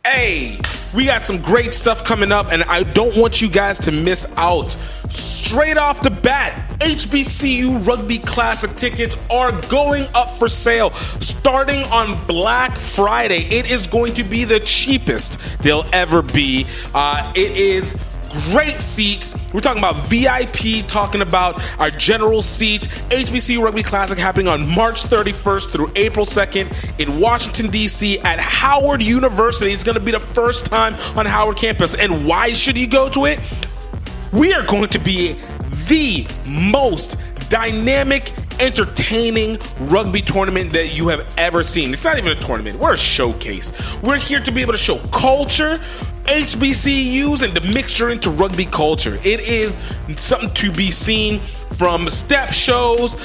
Hey, we got some great stuff coming up, and I don't want you guys to miss out. Straight off the bat, HBCU Rugby Classic tickets are going up for sale starting on Black Friday. It is going to be the cheapest they'll ever be. It is great seats. We're talking about VIP, talking about our general seats. HBCU Rugby Classic happening on March 31st through April 2nd in Washington, D.C. at Howard University. It's going to be the first time on Howard campus. And why should you go to it? We are going to be the most dynamic, entertaining rugby tournament that you have ever seen. It's not even a tournament. We're a showcase. We're here to be able to show culture, HBCUs, and the mixture into rugby culture. It is something to be seen, from step shows,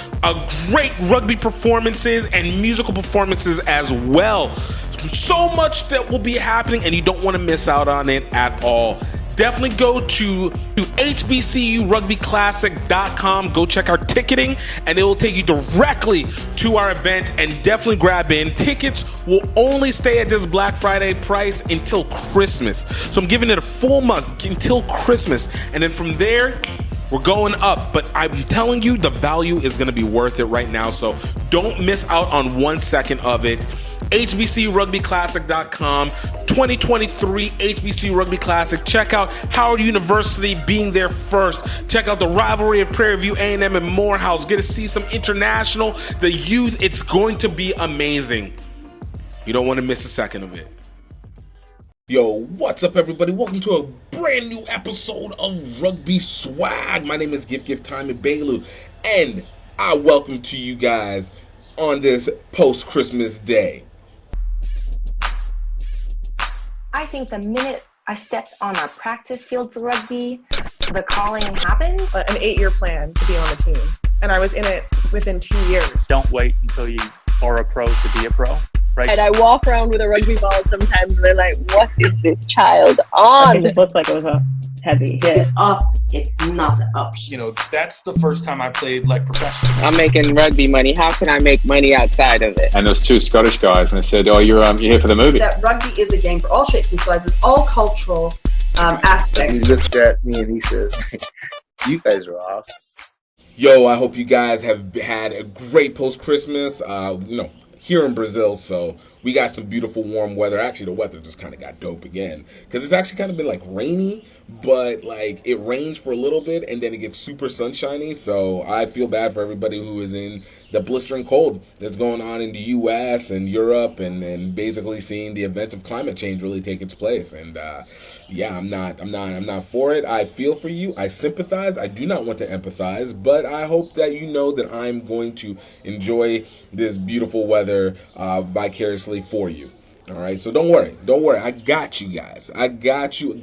great rugby performances, and musical performances as well. So much that will be happening, and you don't want to miss out on it at all. Definitely go to hbcurugbyclassic.com. Go check our ticketing, and it will take you directly to our event, and definitely grab in. Tickets will only stay at this Black Friday price until Christmas. So I'm giving it a full month until Christmas, and then from there, we're going up. But I'm telling you, the value is going to be worth it right now, so don't miss out on 1 second of it. hbcurugbyclassic.com, 2023 HBCU Rugby Classic. Check out Howard University being there first. Check out the rivalry of Prairie View, A&M, and Morehouse. Get to see some international, the youth. It's going to be amazing. You don't want to miss a second of it. Yo, what's up, everybody? Welcome to a brand new episode of Rugby Swag. My name is GiftTime and Bailu, and I welcome to you guys on this post-Christmas day. I think the minute I stepped on our practice field for rugby, the calling happened. An 8-year plan to be on the team, and I was in it within 2 years. Don't wait until you are a pro to be a pro, right? And I walk around with a rugby ball sometimes, and they're like, what is this child on? It just looks like it was a heavy hit. It's up, it's not up. You know, that's the first time I played like professional. I'm making rugby money. How can I make money outside of it? And there's two Scottish guys, and they said, "Oh, you're here for the movie." That rugby is a game for all shapes and sizes, all cultural aspects. He looked at me and he says, "You guys are awesome." Yo, I hope you guys have had a great post-Christmas. Here in Brazil, so we got some beautiful warm weather. Actually, the weather just kind of got dope again, because it's actually kind of been like rainy, but like it rains for a little bit and then it gets super sunshiny. So I feel bad for everybody who is in the blistering cold that's going on in the U.S. and Europe, and basically seeing the events of climate change really take its place. And yeah, I'm not for it. I feel for you. I sympathize. I do not want to empathize, but I hope that you know that I'm going to enjoy this beautiful weather vicariously for you. All right, so don't worry. I got you guys. I got you.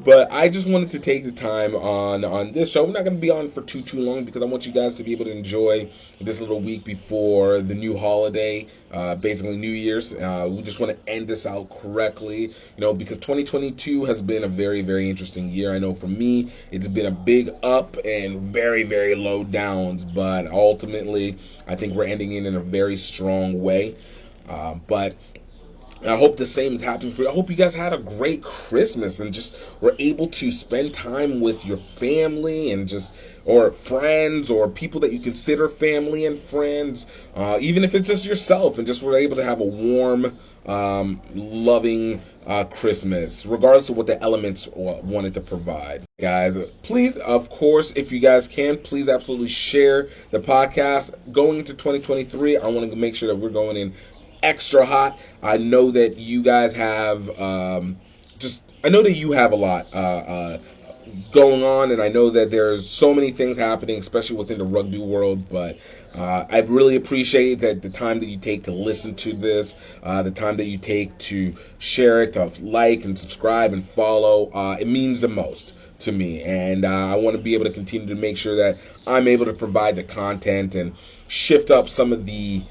But I just wanted to take the time on this show. We're not going to be on for too long, because I want you guys to be able to enjoy this little week before the new holiday, basically New Year's. We just want to end this out correctly, because 2022 has been a very, very interesting year. I know for me, it's been a big up and very, very low downs, but ultimately, I think we're ending it in a very strong way. But I hope the same is happening for you. I hope you guys had a great Christmas and just were able to spend time with your family and or friends or people that you consider family and friends, even if it's just yourself, and just were able to have a warm, loving Christmas, regardless of what the elements wanted to provide. Guys, please, of course, if you guys can, please absolutely share the podcast. Going into 2023, I want to make sure that we're going in extra hot. I know that you guys have I know that you have a lot going on, and I know that there's so many things happening, especially within the rugby world, but I really appreciate that the time that you take to listen to this, the time that you take to share it, to like and subscribe and follow. It means the most to me, and I want to be able to continue to make sure that I'm able to provide the content and shift up some of the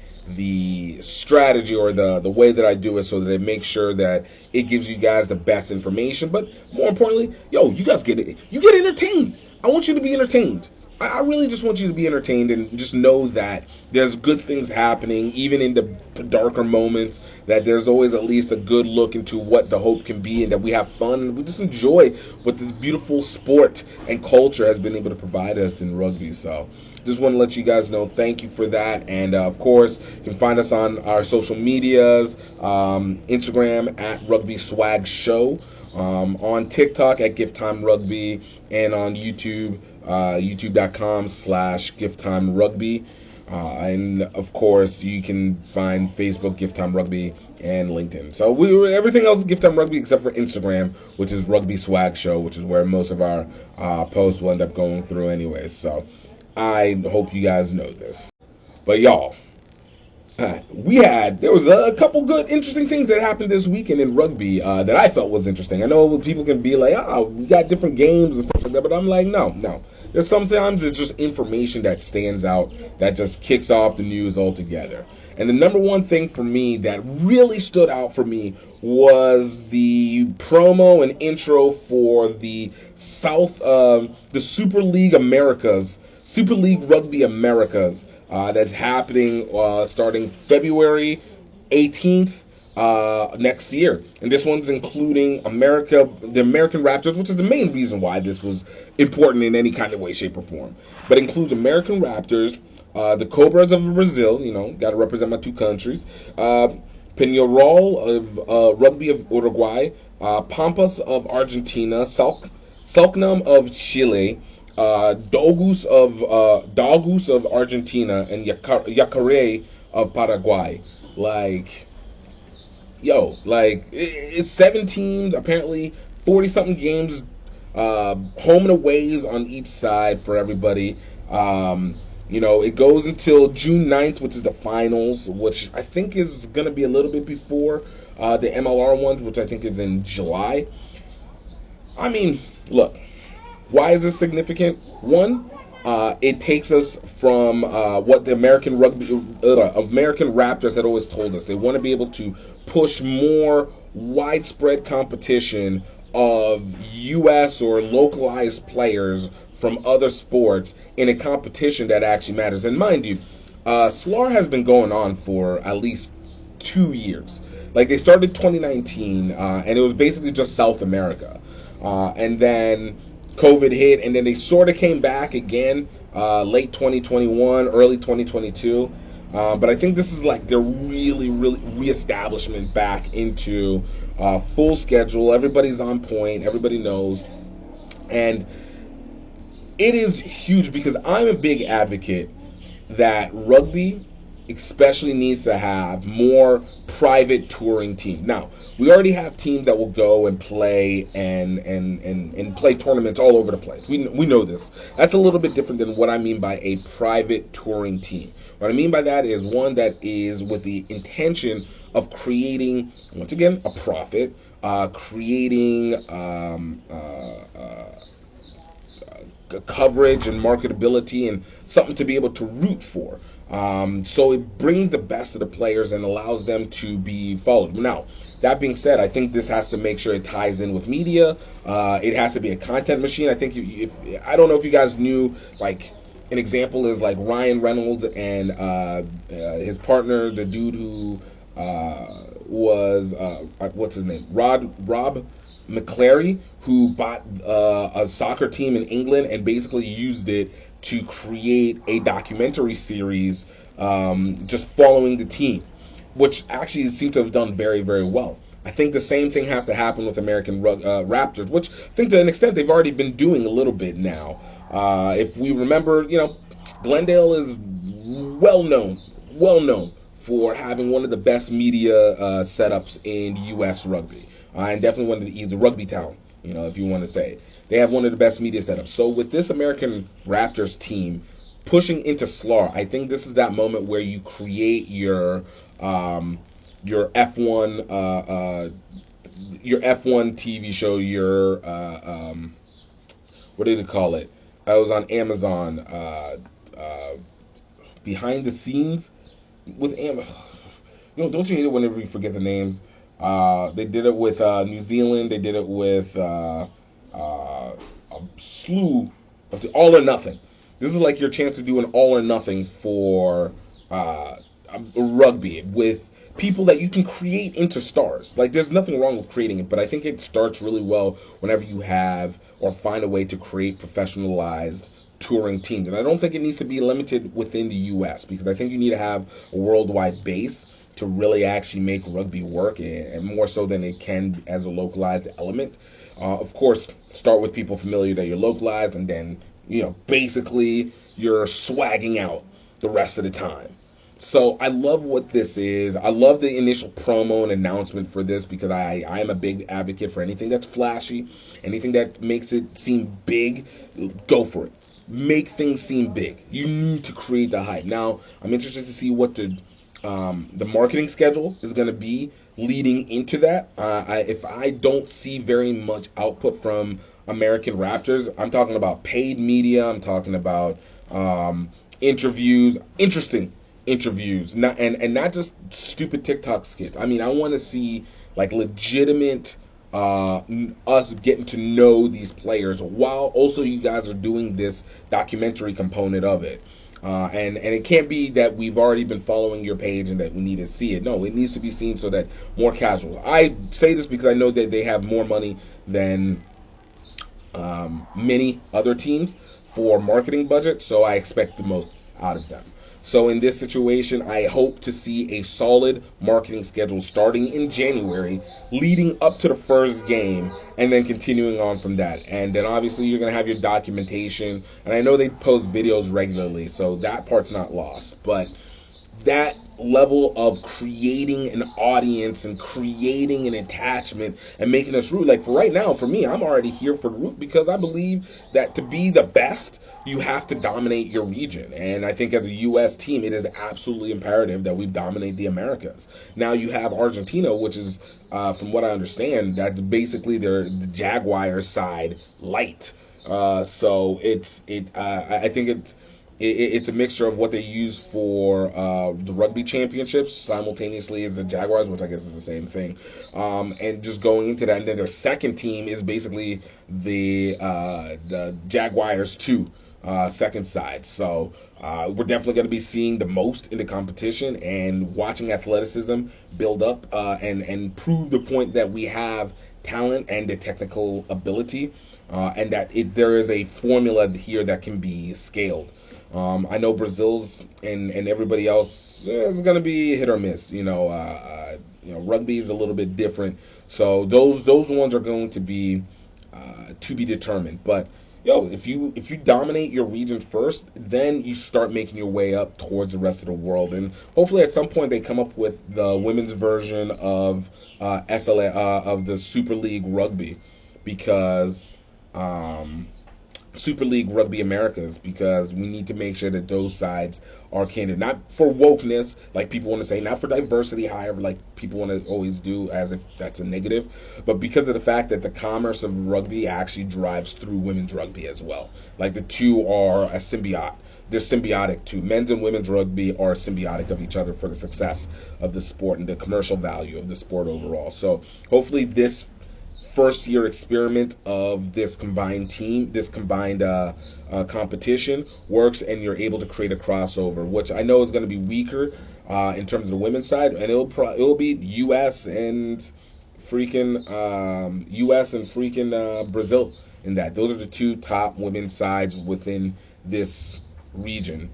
strategy or the way that I do it, so that it makes sure that it gives you guys the best information. But more importantly, you guys get it. You get entertained. I want you to be entertained. I really just want you to be entertained and just know that there's good things happening, even in the darker moments, that there's always at least a good look into what the hope can be, and that we have fun. We just enjoy what this beautiful sport and culture has been able to provide us in rugby. So just want to let you guys know, thank you for that. And of course, you can find us on our social medias, Instagram at Rugby Swag Show, on TikTok at GiftTime Rugby, and on YouTube, youtube.com/GiftTime Rugby. And of course, you can find Facebook, GiftTime Rugby, and LinkedIn. So everything else is GiftTime Rugby except for Instagram, which is Rugby Swag Show, which is where most of our posts will end up going through anyways. So I hope you guys know this. But y'all, there was a couple good, interesting things that happened this weekend in rugby that I felt was interesting. I know people can be like, we got different games and stuff like that, but I'm like, no. There's sometimes it's just information that stands out that just kicks off the news altogether. And the number one thing for me that really stood out for me was the promo and intro for the the Super League Rugby Americas. That's happening starting February 18th next year. And this one's including the American Raptors, which is the main reason why this was important in any kind of way, shape, or form. But it includes American Raptors, the Cobras of Brazil, got to represent my two countries, Peñarol of Rugby of Uruguay, Pampas of Argentina, Salknam of Chile, Dogus of Argentina, and Yacaré of Paraguay. It's 7 teams, apparently 40-something games, home and aways on each side for everybody. It goes until June 9th, which is the finals, which I think is going to be a little bit before the MLR ones, which I think is in July. I mean, look. Why is this significant? One, it takes us from what the American Raptors had always told us. They want to be able to push more widespread competition of U.S. or localized players from other sports in a competition that actually matters. And mind you, SLAR has been going on for at least 2 years. They started 2019, and it was basically just South America. And then COVID hit, and then they sort of came back again late 2021, early 2022. But I think this is their really reestablishment back into full schedule. Everybody's on point. Everybody knows. And it is huge because I'm a big advocate that rugby especially needs to have more private touring teams. Now, we already have teams that will go and play and play tournaments all over the place. We know this. That's a little bit different than what I mean by a private touring team. What I mean by that is one that is with the intention of creating, once again, a profit, creating coverage and marketability and something to be able to root for. So it brings the best of the players and allows them to be followed. Now, that being said, I think this has to make sure it ties in with media. It has to be a content machine. I think I don't know if you guys knew, an example is Ryan Reynolds and his partner, the dude who was what's his name, Rob McClary, who bought a soccer team in England and basically used it to create a documentary series just following the team, which actually seemed to have done very, very well. I think the same thing has to happen with American Raptors, which I think to an extent they've already been doing a little bit now. If we remember, Glendale is well known for having one of the best media setups in U.S. rugby, and definitely one of the rugby town, if you want to say. They have one of the best media setups. So with this American Raptors team pushing into SLAR, I think this is that moment where you create your F1 TV show, your what do they call it? I was on Amazon, behind the scenes with Amazon. Don't you hate it whenever you forget the names? They did it with New Zealand. They did it with a slew of the All or Nothing. This is like your chance to do an all or nothing for rugby with people that you can create into stars. Like, there's nothing wrong with creating it, but I think it starts really well whenever you have or find a way to create professionalized touring teams. And I don't think it needs to be limited within the U.S. because I think you need to have a worldwide base to really actually make rugby work, and more so than it can as a localized element. Of course, start with people familiar that you're localized, and then, basically you're swagging out the rest of the time. So I love what this is. I love the initial promo and announcement for this because I am a big advocate for anything that's flashy, anything that makes it seem big. Go for it. Make things seem big. You need to create the hype. Now, I'm interested to see what the marketing schedule is going to be leading into that. If I don't see very much output from American Raptors, I'm talking about paid media. I'm talking about interviews, interesting interviews, not just stupid TikTok skits. I mean, I want to see like legitimate us getting to know these players while also you guys are doing this documentary component of it. And it can't be that we've already been following your page and that we need to see it. No, it needs to be seen so that more casual. I say this because I know that they have more money than many other teams for marketing budget, so I expect the most out of them. So in this situation, I hope to see a solid marketing schedule starting in January, leading up to the first game, and then continuing on from that. And then obviously you're going to have your documentation. And I know they post videos regularly, so that part's not lost. But that level of creating an audience and creating an attachment and making us root. Like, for right now, for me, I'm already here for the root because I believe that to be the best, you have to dominate your region. And I think as a U.S. team, it is absolutely imperative that we dominate the Americas. Now you have Argentina, which is, from what I understand, that's basically the Jaguars side light. So I think it's a mixture of what they use for the rugby championships simultaneously as the Jaguars, which I guess is the same thing. And just going into that, and then their second team is basically the Jaguars 2 second side. So we're definitely going to be seeing the most in the competition and watching athleticism build up and prove the point that we have talent and the technical ability, and that there is a formula here that can be scaled. I know Brazil's and everybody else is going to be hit or miss. Rugby is a little bit different, so those ones are going to be determined. But if you dominate your region first, then you start making your way up towards the rest of the world, and hopefully at some point they come up with the women's version of SLA of the Super League Rugby, because Super League Rugby Americas, because we need to make sure that those sides are catered, not for wokeness, like people want to say, not for diversity, however, like people want to always do as if that's a negative, but because of the fact that the commerce of rugby actually drives through women's rugby as well. Like the two are a symbiote. They're symbiotic too. Men's and women's rugby are symbiotic of each other for the success of the sport and the commercial value of the sport overall. So hopefully this first year experiment of this combined team, this combined competition works, and you're able to create a crossover, which I know is going to be weaker in terms of the women's side, and it'll be US and freaking Brazil in that. Those are the two top women's sides within this region,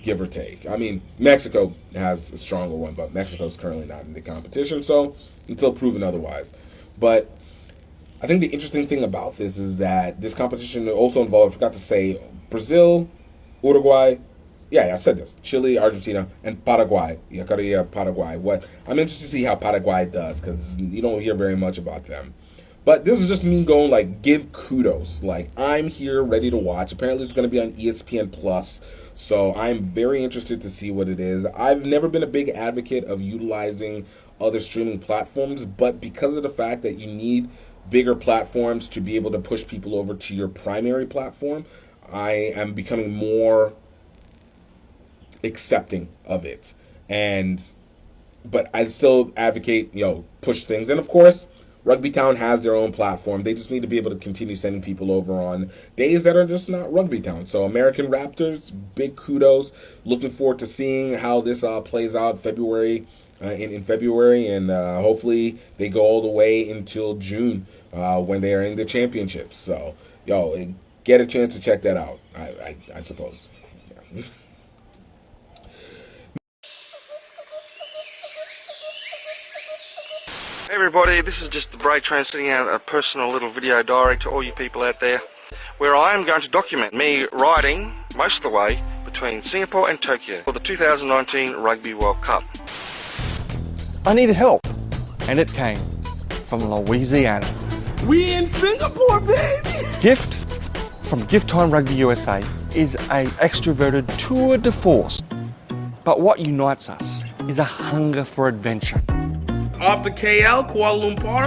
give or take. I mean, Mexico has a stronger one, but Mexico's currently not in the competition, so until proven otherwise. But I think the interesting thing about this is that this competition also involved, I forgot to say, Brazil, Uruguay, I said this, Chile, Argentina, and Paraguay. Paraguay. I'm interested to see how Paraguay does, because you don't hear very much about them. But this is just me going, like, give kudos. Like, I'm here ready to watch. Apparently it's going to be on ESPN Plus, so I'm very interested to see what it is. I've never been a big advocate of utilizing other streaming platforms, but because of the fact that you need bigger platforms to be able to push people over to your primary platform, I am becoming more accepting of it. But I still advocate, push things. And of course, Rugby Town has their own platform. They just need to be able to continue sending people over on days that are just not Rugby Town. So American Raptors, big kudos. Looking forward to seeing how this plays out in February, and hopefully they go all the way until June when they are in the championships. So, get a chance to check that out, I suppose. Yeah. Hey everybody, this is just the Break Train sending out a personal little video diary to all you people out there, where I am going to document me riding most of the way between Singapore and Tokyo for the 2019 Rugby World Cup. I needed help, and it came from Louisiana. We in Singapore, baby! Gift from GiftTime Rugby USA is a extroverted tour de force. But what unites us is a hunger for adventure. Off to KL, Kuala Lumpur.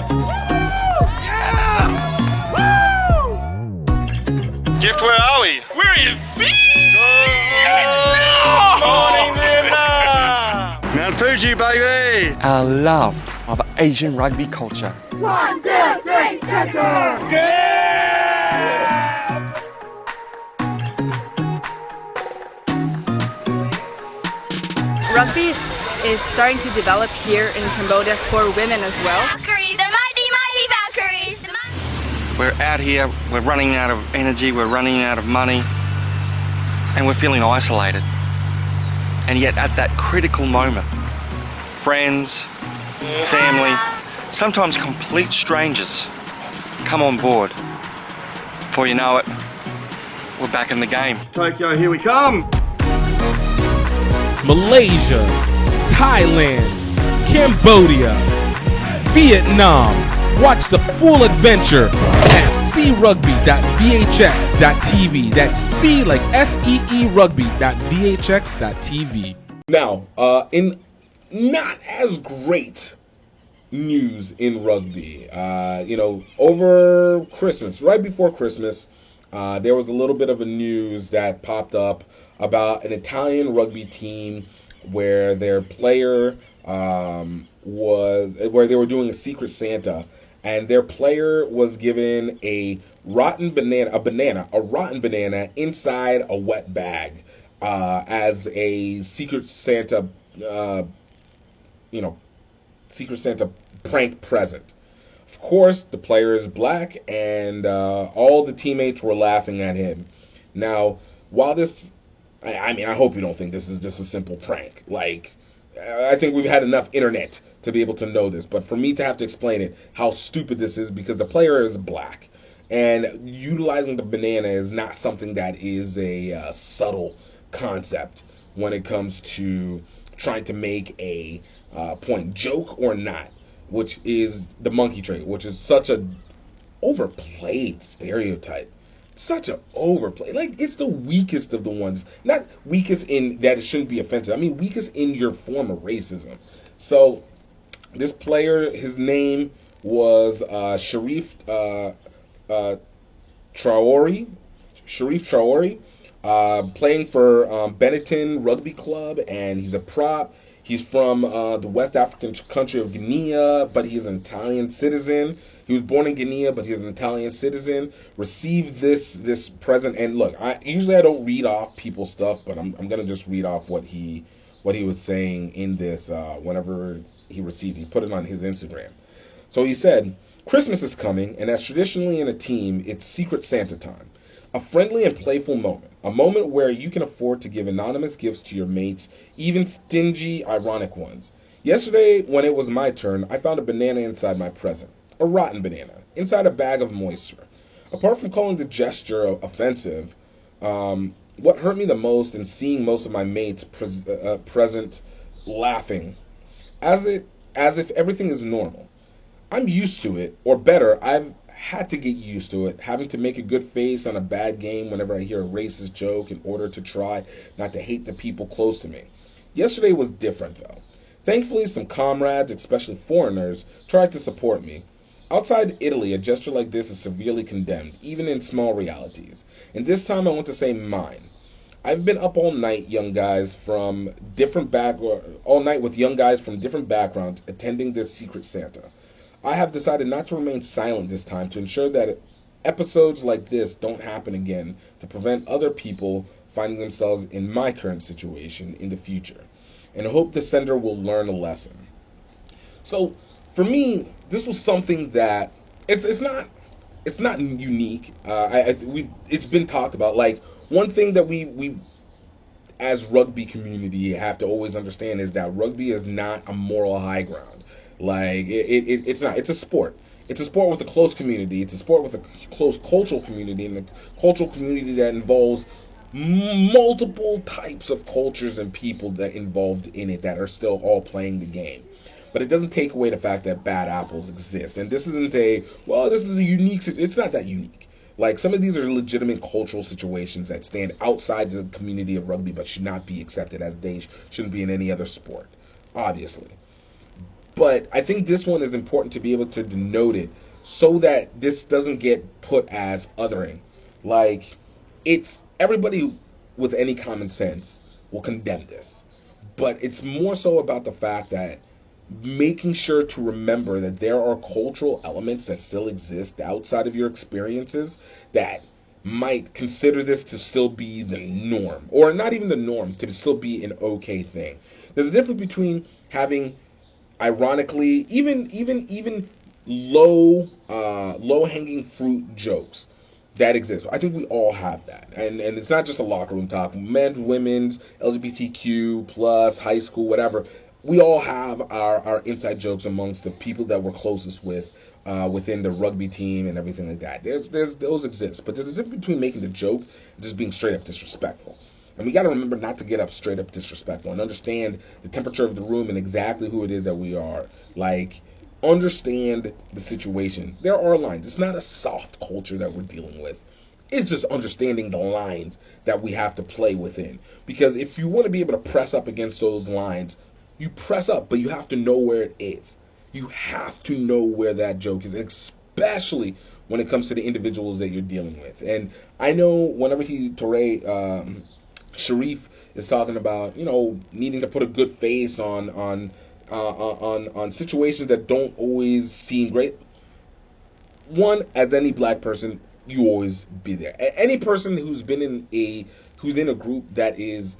Yeah! Woo! Gift, where are we? We're in Vietnam! Morning, Vietnam! Mount Fuji, baby! Our love of Asian rugby culture. 1, 2, 3, center! Rugby is starting to develop here in Cambodia for women as well. Valkyries, the mighty, mighty Valkyries! We're out here, we're running out of energy, we're running out of money, and we're feeling isolated. And yet at that critical moment, friends, family, sometimes complete strangers come on board. Before you know it, we're back in the game. Tokyo, here we come! Malaysia, Thailand, Cambodia, Vietnam. Watch the full adventure at crugby.vhx.tv. That's C like SEE rugby.vhx.tv. Now, in not as great news in rugby, over Christmas, right before Christmas, there was a little bit of a news that popped up about an Italian rugby team where their player where they were doing a Secret Santa, and their player was given a rotten banana inside a wet bag as a Secret Santa, Secret Santa prank present. Of course, the player is black, and all the teammates were laughing at him. Now, while this, I hope you don't think this is just a simple prank. Like, I think we've had enough internet to be able to know this, but for me to have to explain it, how stupid this is, because the player is black, and utilizing the banana is not something that is a subtle concept when it comes to trying to make a point, joke or not, which is the monkey trait, which is such a overplayed stereotype. Such an overplay. Like, it's the weakest of the ones. Not weakest in that it shouldn't be offensive. I mean, weakest in your form of racism. So, this player, his name was Sharif Traore. Sharif Traore, playing for Benetton Rugby Club, and he's a prop. He's from the West African country of Guinea, but he's an Italian citizen. He was born in Guinea, but he's an Italian citizen. Received this present, and look, I don't read off people's stuff, but I'm gonna just read off what he was saying in this whenever he received. He put it on his Instagram. So he said, "Christmas is coming, and as traditionally in a team, it's Secret Santa time. A friendly and playful moment. A moment where you can afford to give anonymous gifts to your mates, even stingy, ironic ones. Yesterday, when it was my turn, I found a banana inside my present. A rotten banana, inside a bag of moisture. Apart from calling the gesture offensive, what hurt me the most in seeing most of my mates present laughing, as if everything is normal. I'm used to it, or better, I've had to get used to it, having to make a good face on a bad game whenever I hear a racist joke in order to try not to hate the people close to me. Yesterday was different, though. Thankfully, some comrades, especially foreigners, tried to support me. Outside Italy, a gesture like this is severely condemned, even in small realities. And this time I want to say mine. I've been up all night, with young guys from different backgrounds attending this Secret Santa. I have decided not to remain silent this time to ensure that episodes like this don't happen again, to prevent other people finding themselves in my current situation in the future, and I hope the sender will learn a lesson. So for me, this was something that it's not unique. It's been talked about. Like, one thing that we as rugby community have to always understand is that rugby is not a moral high ground. Like, it's not. It's a sport. It's a sport with a close community. It's a sport with a close cultural community, and a cultural community that involves multiple types of cultures and people that involved in it that are still all playing the game. But it doesn't take away the fact that bad apples exist. And this isn't this is a unique, it's not that unique. Like, some of these are legitimate cultural situations that stand outside the community of rugby but should not be accepted, as they shouldn't be in any other sport, obviously. But I think this one is important to be able to denote it so that this doesn't get put as othering. Like, it's everybody with any common sense will condemn this. But it's more so about the fact that making sure to remember that there are cultural elements that still exist outside of your experiences that might consider this to still be the norm, or not even the norm, to still be an okay thing. There's a difference between having, ironically, even low hanging fruit jokes that exist. I think we all have that, and it's not just a locker room talk. Men's, women's, LGBTQ plus, high school, whatever. We all have our inside jokes amongst the people that we're closest with within the rugby team and everything like that. Those exist, but there's a difference between making the joke and just being straight up disrespectful. And we got to remember not to get up straight up disrespectful and understand the temperature of the room and exactly who it is that we are. Like, understand the situation. There are lines. It's not a soft culture that we're dealing with. It's just understanding the lines that we have to play within. Because if you want to be able to press up against those lines, you press up, but you have to know where it is. You have to know where that joke is, especially when it comes to the individuals that you're dealing with. And I know whenever Sharif is talking about, needing to put a good face on situations that don't always seem great. One, as any black person, you always be there. Any person who's in a group that is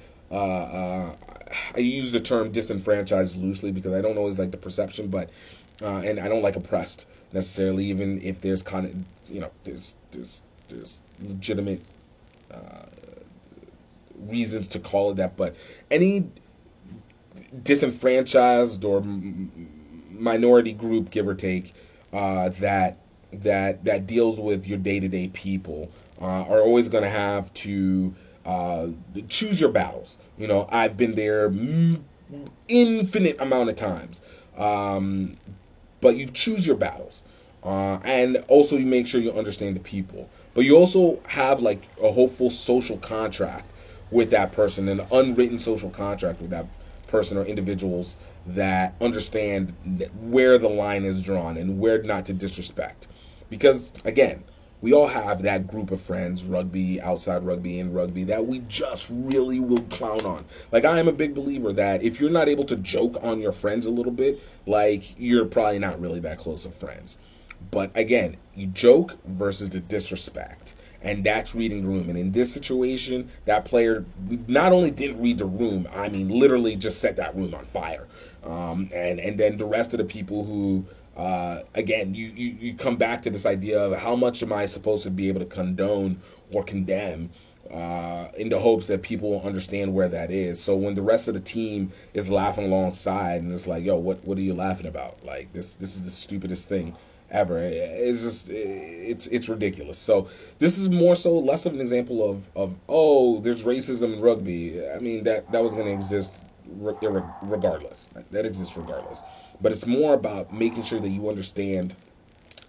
I use the term disenfranchised loosely because I don't always like the perception, but and I don't like oppressed necessarily, even if there's there's legitimate reasons to call it that. But any disenfranchised or minority group, give or take, that deals with your day-to-day people are always going to have to choose your battles. I've been there infinite amount of times, but you choose your battles, and also you make sure you understand the people, but you also have like a hopeful social contract with that person, an unwritten social contract with that person or individuals that understand where the line is drawn and where not to disrespect. Because again, we all have that group of friends, rugby, outside rugby, in rugby, that we just really will clown on. Like, I am a big believer that if you're not able to joke on your friends a little bit, like, you're probably not really that close of friends. But again, you joke versus the disrespect. And that's reading the room. And in this situation, that player not only didn't read the room, I mean, literally just set that room on fire. And then the rest of the people who, again, you come back to this idea of how much am I supposed to be able to condone or condemn in the hopes that people will understand where that is. So when the rest of the team is laughing alongside and it's like, yo, what are you laughing about? Like, this is the stupidest thing ever. It's just, it's ridiculous. So this is more so less of an example of oh, there's racism in rugby. I mean, that was going to exist regardless. That exists regardless. But it's more about making sure that you understand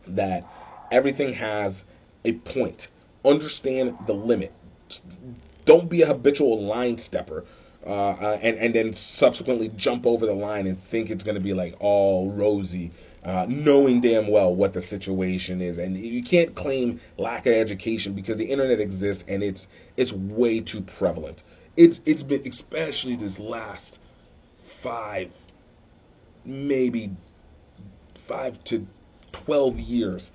that everything has a point. Understand the limit. Don't be a habitual line stepper and then subsequently jump over the line and think it's going to be like all rosy, knowing damn well what the situation is. And you can't claim lack of education because the internet exists and it's way too prevalent. It's been, especially this last 5 to 12 years,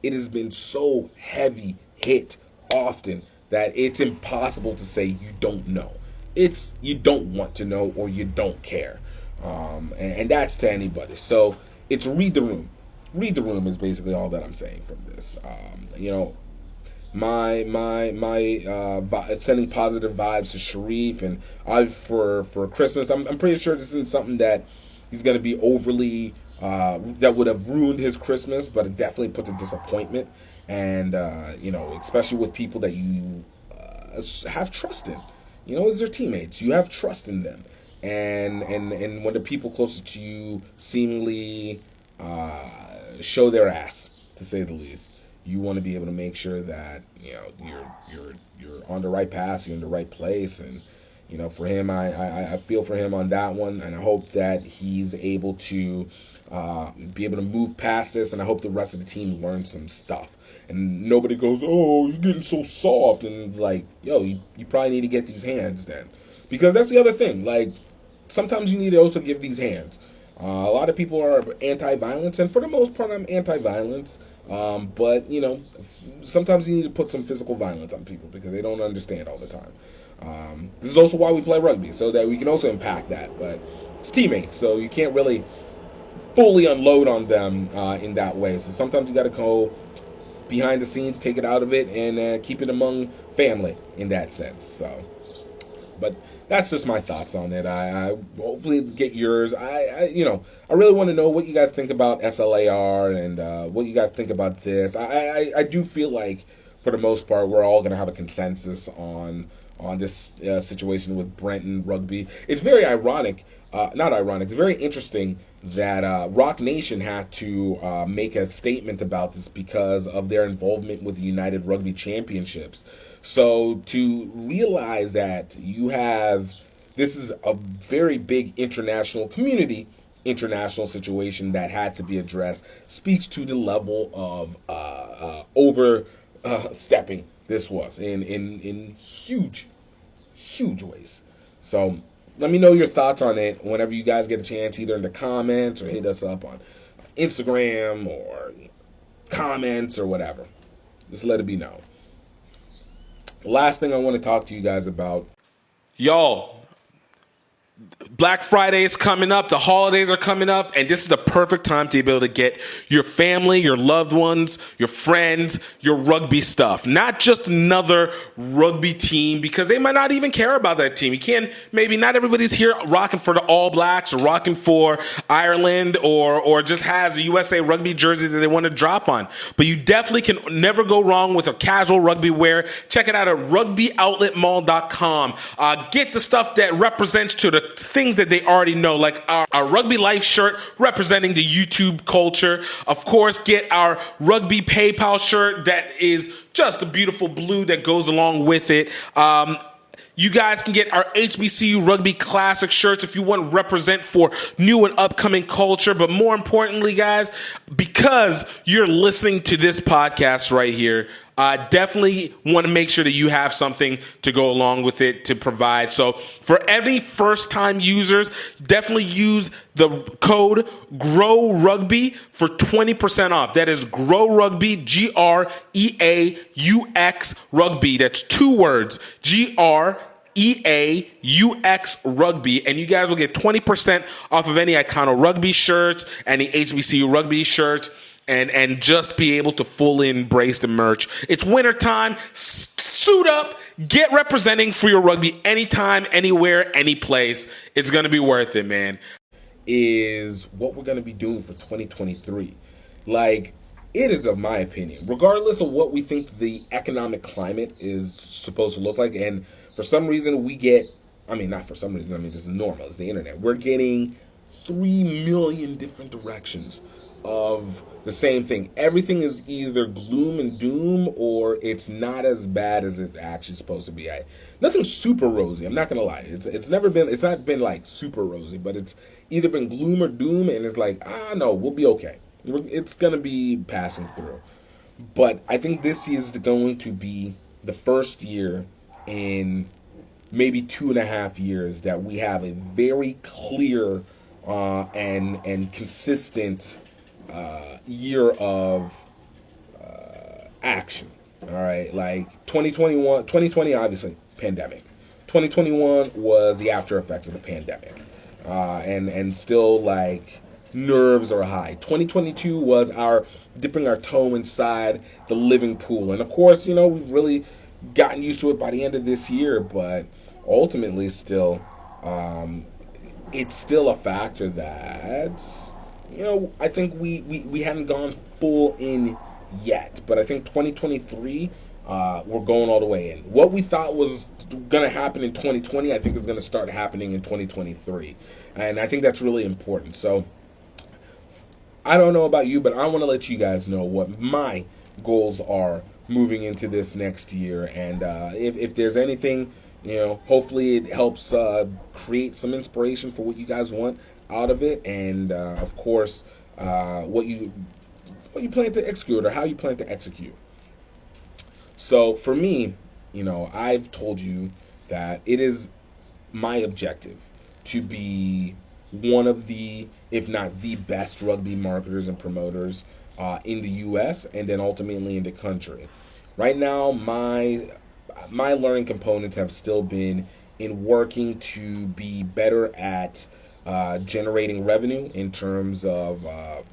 it has been so heavy hit often that it's impossible to say you don't know. It's you don't want to know or you don't care. And that's to anybody. So it's read the room. Read the room is basically all that I'm saying from this. My sending positive vibes to Sharif, and for Christmas, I'm pretty sure this isn't something that he's going to be overly that would have ruined his Christmas, but it definitely puts a disappointment, and especially with people that you have trust in, as their teammates, you have trust in them, and when the people closest to you seemingly show their ass, to say the least, you want to be able to make sure that you're on the right path, you're in the right place, and for him, I feel for him on that one, and I hope that he's able to be able to move past this, and I hope the rest of the team learns some stuff, and nobody goes, oh, you're getting so soft, and it's like, yo, you probably need to get these hands then, because that's the other thing, like, sometimes you need to also give these hands. A lot of people are anti-violence, and for the most part, I'm anti-violence. But sometimes you need to put some physical violence on people because they don't understand all the time. This is also why we play rugby, so that we can also impact that. But it's teammates, so you can't really fully unload on them in that way. So sometimes you got to go behind the scenes, take it out of it, and keep it among family in that sense. So, but that's just my thoughts on it. I hopefully get yours. I really want to know what you guys think about SLAR and what you guys think about this. I do feel like, for the most part, we're all going to have a consensus on this situation with Brenton Rugby. It's very ironic, not ironic, it's very interesting that Rock Nation had to make a statement about this because of their involvement with the United Rugby Championships. So to realize that this is a very big international situation that had to be addressed, speaks to the level of overstepping this was in huge ways. So let me know your thoughts on it whenever you guys get a chance, either in the comments or hit us up on Instagram or comments or whatever. Just let it be known. Last thing I want to talk to you guys about. Y'all, Black Friday is coming up. The holidays are coming up. And this is the perfect time to be able to get your family, your loved ones, your friends, your rugby stuff. Not just another rugby team, because they might not even care about that team. Maybe not everybody's here rocking for the All Blacks or rocking for Ireland or just has a USA Rugby jersey that they want to drop on. But you definitely can never go wrong with a casual rugby wear. Check it out at rugbyoutletmall.com. Get the stuff that represents to the things that they already know, like our Rugby Life shirt representing the YouTube culture. Of course, get our Rugby PayPal shirt that is just a beautiful blue that goes along with it. You guys can get our HBCU Rugby Classic shirts if you want to represent for new and upcoming culture. But more importantly, guys, because you're listening to this podcast right here, definitely want to make sure that you have something to go along with it to provide. So for any first-time users, definitely use the code GROWRUGBY for 20% off. That is GROWRUGBY, GREAUX Rugby. That's 2 words, GREAUX Rugby, and you guys will get 20% off of any Icano Rugby shirts, any HBCU Rugby shirts, and just be able to fully embrace the merch. It's wintertime. Suit up. Get representing for your rugby anytime, anywhere, any place. It's going to be worth it, man. Is what we're going to be doing for 2023. Like, it is, of my opinion, regardless of what we think the economic climate is supposed to look like, and for some reason we get, not for some reason, this is normal, it's the internet. We're getting 3 million different directions of the same thing. Everything is either gloom and doom or it's not as bad as it's actually supposed to be. Nothing's super rosy, I'm not gonna lie. It's not been like super rosy, but it's either been gloom or doom, and it's like, no, we'll be okay. It's gonna be passing through. But I think this is going to be the first year in maybe 2.5 years that we have a very clear and consistent year of action. All right, like 2020 obviously pandemic. 2021 was the after effects of the pandemic, and still like nerves are high. 2022 was our dipping our toe inside the living pool, and of course, we've really gotten used to it by the end of this year, but ultimately, still, it's still a factor that I think we haven't gone full in yet, but I think 2023 we're going all the way in. What we thought was going to happen in 2020, I think is going to start happening in 2023, and I think that's really important. So I don't know about you, but I want to let you guys know what my goals are moving into this next year, and if there's anything, hopefully it helps create some inspiration for what you guys want out of it, and of course what you plan to execute or how you plan to execute. So for me, I've told you that it is my objective to be one of the, if not the best rugby marketers and promoters in the U.S. and then ultimately in the country. Right now, my learning components have still been in working to be better at generating revenue in terms of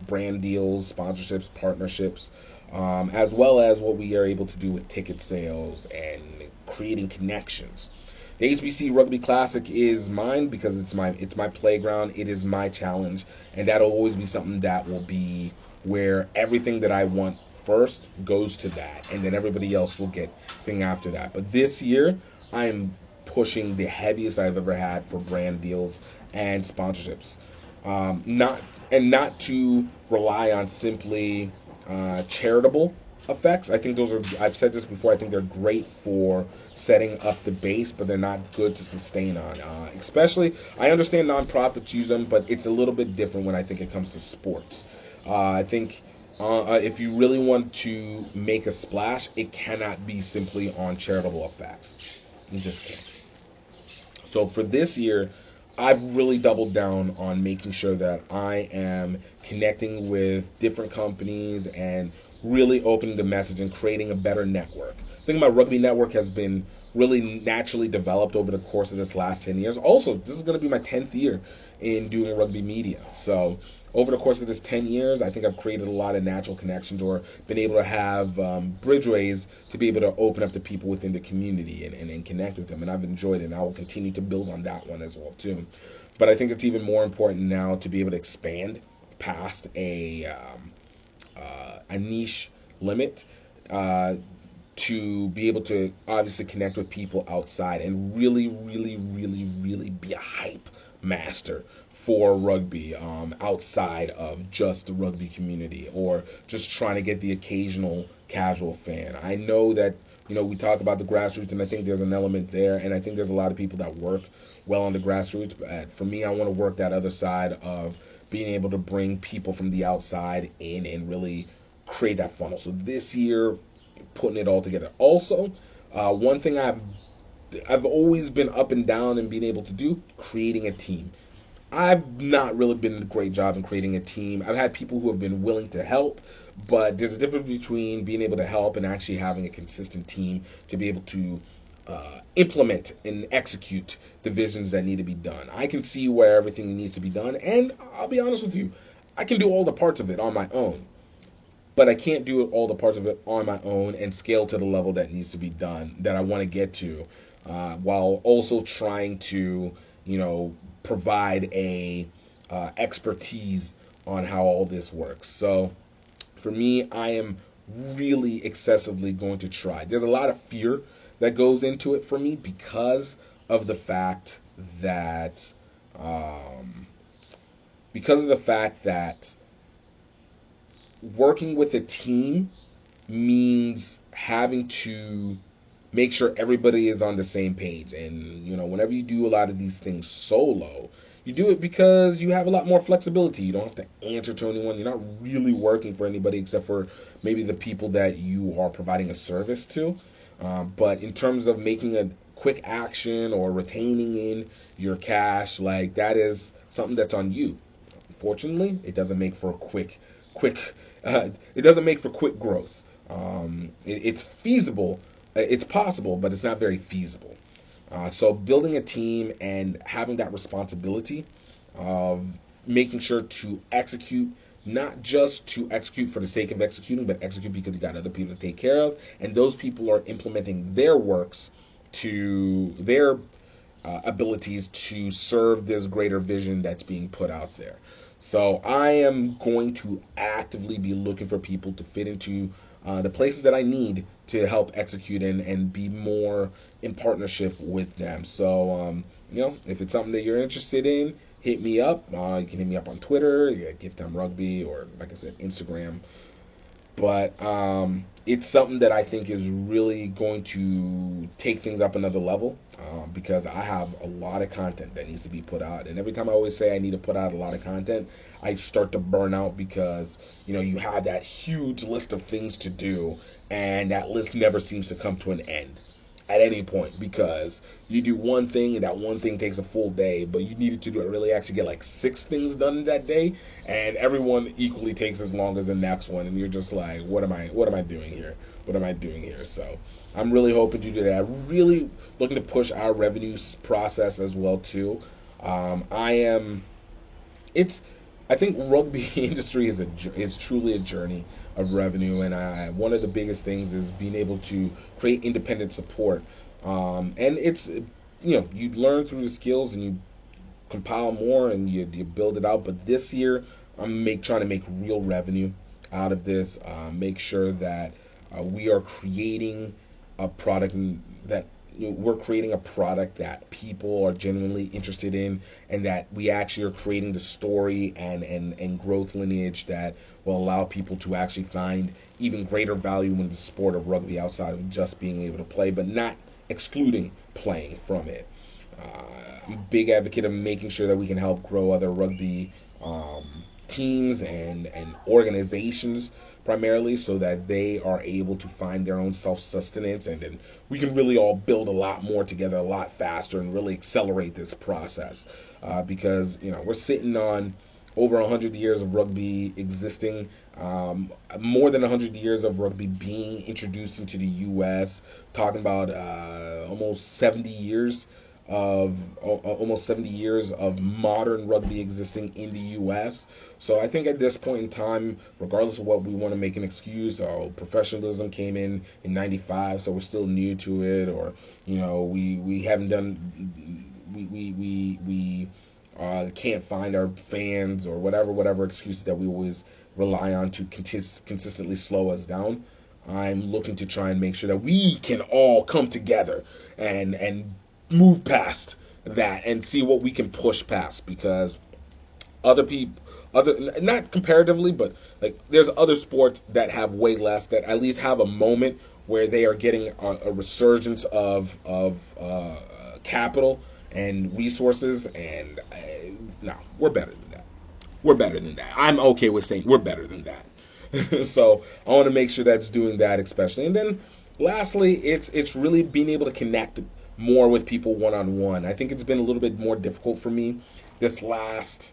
brand deals, sponsorships, partnerships, as well as what we are able to do with ticket sales and creating connections. The HBC Rugby Classic is mine because it's my playground. It is my challenge, and that'll always be something that will be where everything that I want first goes to that, and then everybody else will get thing after that. But this year, I am pushing the heaviest I've ever had for brand deals and sponsorships. Not to rely on simply charitable effects. I think I've said this before, I think they're great for setting up the base, but they're not good to sustain on. Especially, I understand nonprofits use them, but it's a little bit different when I think it comes to sports. I think if you really want to make a splash, it cannot be simply on charitable effects. You just can't. So for this year, I've really doubled down on making sure that I am connecting with different companies and really opening the message and creating a better network. I think my rugby network has been really naturally developed over the course of this last 10 years. Also, this is going to be my 10th year in doing rugby media. So over the course of this 10 years, I think I've created a lot of natural connections or been able to have bridgeways to be able to open up to people within the community and connect with them. And I've enjoyed it, and I will continue to build on that one as well, too. But I think it's even more important now to be able to expand past a niche limit to be able to obviously connect with people outside and really, really, really, really be a hype master for rugby outside of just the rugby community or just trying to get the occasional casual fan. I know that, we talk about the grassroots, and I think there's an element there, and I think there's a lot of people that work well on the grassroots. But for me, I want to work that other side of being able to bring people from the outside in and really create that funnel. So this year, putting it all together. Also, one thing I've always been up and down in being able to do, creating a team. I've not really been a great job in creating a team. I've had people who have been willing to help, but there's a difference between being able to help and actually having a consistent team to be able to implement and execute the visions that need to be done. I can see where everything needs to be done, and I'll be honest with you, I can do all the parts of it on my own, but I can't do all the parts of it on my own and scale to the level that needs to be done, that I want to get to, while also trying to, provide a expertise on how all this works. So for me, I am really excessively going to try. There's a lot of fear that goes into it for me because of the fact that working with a team means having to make sure everybody is on the same page. And, whenever you do a lot of these things solo, you do it because you have a lot more flexibility. You don't have to answer to anyone. You're not really working for anybody except for maybe the people that you are providing a service to. But in terms of making a quick action or retaining in your cash, like that is something that's on you. Unfortunately, it doesn't make for a quick quick. It doesn't make for quick growth. It's feasible. It's possible, but it's not very feasible. So building a team and having that responsibility of making sure to execute, not just to execute for the sake of executing, but execute because you got other people to take care of, and those people are implementing their works to their abilities to serve this greater vision that's being put out there. So I am going to actively be looking for people to fit into the places that I need to help execute and be more in partnership with them. So, if it's something that you're interested in, hit me up. You can hit me up on Twitter, GiftTime Rugby, or like I said, Instagram. But it's something that I think is really going to take things up another level because I have a lot of content that needs to be put out. And every time I always say I need to put out a lot of content, I start to burn out because, you have that huge list of things to do, and that list never seems to come to an end at any point because you do one thing and that one thing takes a full day, but you needed to really actually get like 6 things done that day, and everyone equally takes as long as the next one, and you're just like, what am I doing here? What am I doing here? So I'm really hoping to do that. Really looking to push our revenue process as well too. I think rugby industry is truly a journey of revenue, and one of the biggest things is being able to create independent support. And it's, you learn through the skills and you compile more and you build it out. But this year, I'm trying to make real revenue out of this. Make sure that we are creating a product that we're creating a product that people are genuinely interested in, and that we actually are creating the story and growth lineage that will allow people to actually find even greater value in the sport of rugby outside of just being able to play, but not excluding playing from it. I'm a big advocate of making sure that we can help grow other rugby teams and organizations primarily, so that they are able to find their own self-sustenance, and then we can really all build a lot more together a lot faster and really accelerate this process because we're sitting on over 100 years of rugby existing, more than 100 years of rugby being introduced into the U.S., talking about almost 70 years of modern rugby existing in the U.S. So I think at this point in time, regardless of what we want to make an excuse, professionalism came in '95, so we're still new to it, or we haven't done, we can't find our fans, or whatever excuses that we always rely on to consistently slow us down. I'm looking to try and make sure that we can all come together and move past that and see what we can push past, because not comparatively, but like there's other sports that have way less, that at least have a moment where they are getting a resurgence of capital and resources, and no, we're better than that. We're better than that. I'm okay with saying we're better than that. So I want to make sure that's doing that especially. And then lastly, it's really being able to connect more with people one-on-one. I think it's been a little bit more difficult for me this last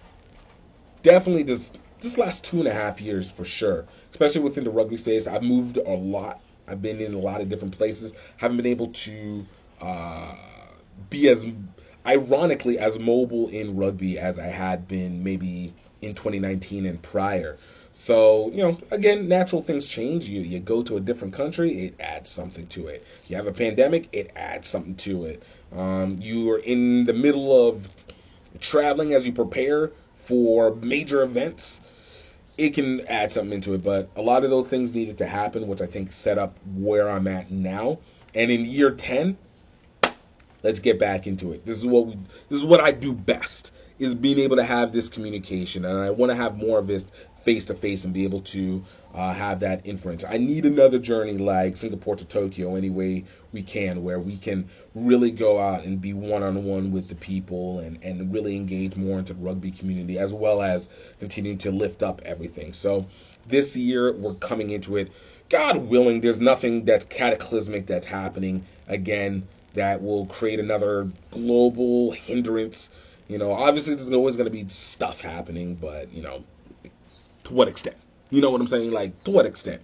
2.5 years for sure, especially within the rugby space. I've moved a lot. I've been in a lot of different places. Haven't been able to be as, ironically, as mobile in rugby as I had been maybe in 2019 and prior. So, again, natural things change. You go to a different country, it adds something to it. You have a pandemic, it adds something to it. You are in the middle of traveling as you prepare for major events, it can add something into it. But a lot of those things needed to happen, which I think set up where I'm at now. And in year 10, let's get back into it. This is what I do best, is being able to have this communication, and I want to have more of this face-to-face and be able to have that inference. I need another journey like Singapore to Tokyo any way we can, where we can really go out and be one-on-one with the people and really engage more into the rugby community, as well as continue to lift up everything. So this year, we're coming into it. God willing, there's nothing that's cataclysmic that's happening again that will create another global hindrance. Obviously there's always going to be stuff happening, but, to what extent? You know what I'm saying? Like, to what extent?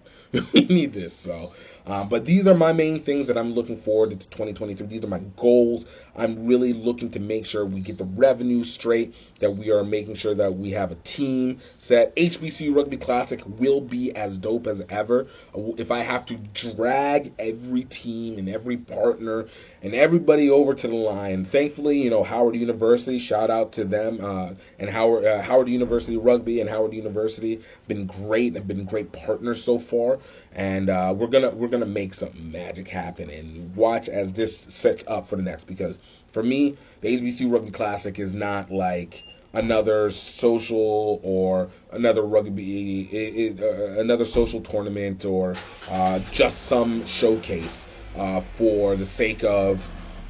We need this. So, but these are my main things that I'm looking forward to 2023. These are my goals. I'm really looking to make sure we get the revenue straight, that we are making sure that we have a team set. HBC Rugby Classic will be as dope as ever. If I have to drag every team and every partner and everybody over to the line, thankfully, you know, Howard University, shout out to them, and Howard University Rugby and Howard University been great partners so far, and we're gonna make some magic happen, and watch as this sets up for the next, because for me, the HBC Rugby Classic is not like another social or another another social tournament or just some showcase for the sake of,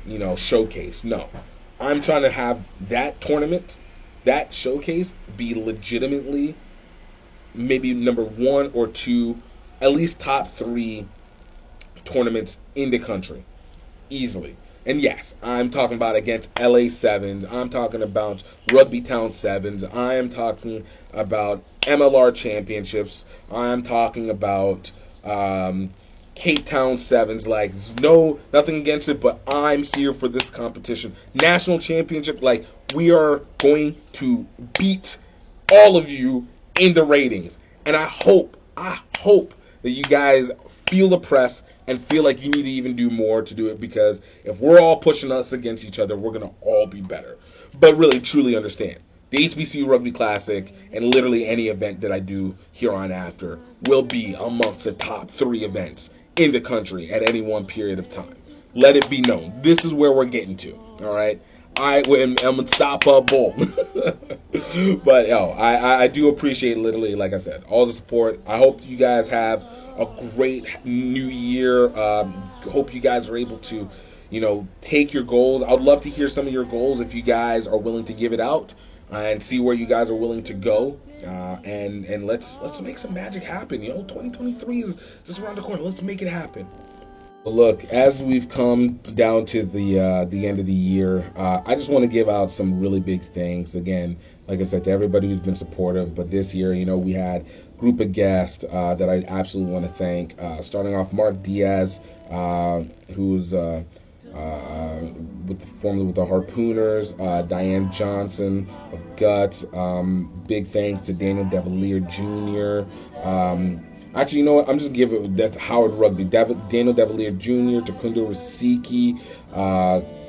you know, showcase. No, I'm trying to have that tournament, that showcase, be legitimately maybe number 1 or 2, at least top 3 tournaments in the country, easily. And yes, I'm talking about against LA Sevens. I'm talking about Rugby Town Sevens. I am talking about MLR Championships. I'm talking about Cape Town Sevens. Like, nothing against it, but I'm here for this competition. National Championship, like, we are going to beat all of you in the ratings. And I hope that you guys feel the press and feel like you need to even do more to do it, because if we're all pushing us against each other, we're going to all be better. But really, truly understand, the HBCU Rugby Classic and literally any event that I do here on after will be amongst the top 3 events in the country at any one period of time. Let it be known. This is where we're getting to, all right? I am unstoppable. But I do appreciate, literally, like I said, all the support. I hope you guys have a great new year. Hope you guys are able to, you know, take your goals. I'd love to hear some of your goals if you guys are willing to give it out, and see where you guys are willing to go. And let's make some magic happen. You know, 2023 is just around the corner. Let's make it happen. Look, as we've come down to the end of the year, I just want to give out some really big thanks. Again, like I said, to everybody who's been supportive. But this year, you know, we had a group of guests that I absolutely want to thank. Starting off, Mark Diaz, who's formerly with the Harpooners, Diane Johnson of Guts. Big thanks to Daniel Devalier Jr. Actually, you know what? I'm just giving that's Howard Rugby. Daniel Devalier Jr., Takunda Rasiki,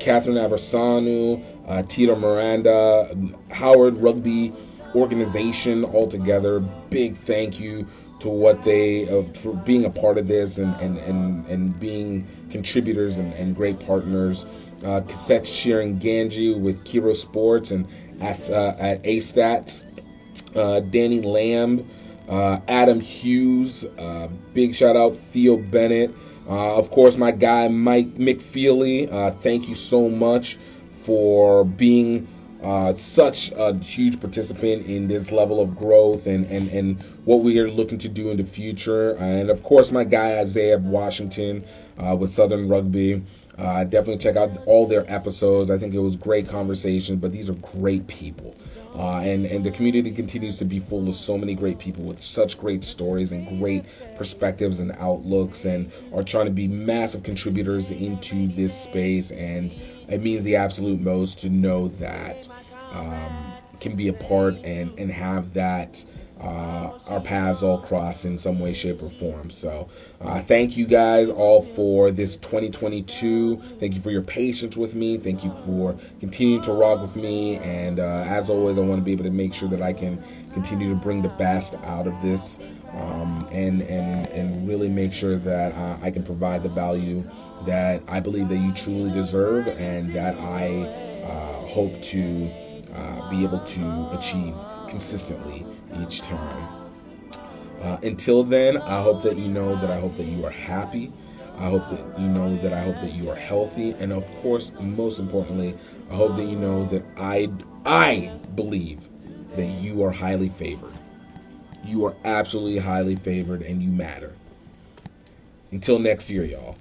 Catherine Aversanu, Tito Miranda, Howard Rugby organization altogether. Big thank you to what they for being a part of this and being contributors and great partners. Cassette Shearing Ganji with Kiro Sports and at AStats. Danny Lamb. Adam Hughes, big shout out, Theo Bennett, of course my guy Mike McFeely. Thank you so much for being such a huge participant in this level of growth and what we are looking to do in the future. And of course my guy Isaiah Washington with Southern Rugby. Definitely check out all their episodes. I think it was great conversation, but these are great people. And the community continues to be full of so many great people with such great stories and great perspectives and outlooks, and are trying to be massive contributors into this space. And it means the absolute most to know that can be a part and have that our paths all cross in some way, shape, or form. So thank you guys all for this 2022. Thank you for your patience with me. Thank you for continuing to rock with me. And as always, I want to be able to make sure that I can continue to bring the best out of this, and really make sure that I can provide the value that I believe that you truly deserve, and that I hope to be able to achieve consistently each time. Until then, I hope that you know that I hope that you are happy. I hope that you know that I hope that you are healthy. And of course, most importantly, I hope that you know that I believe that you are highly favored. You are absolutely highly favored, and you matter. Until next year, y'all.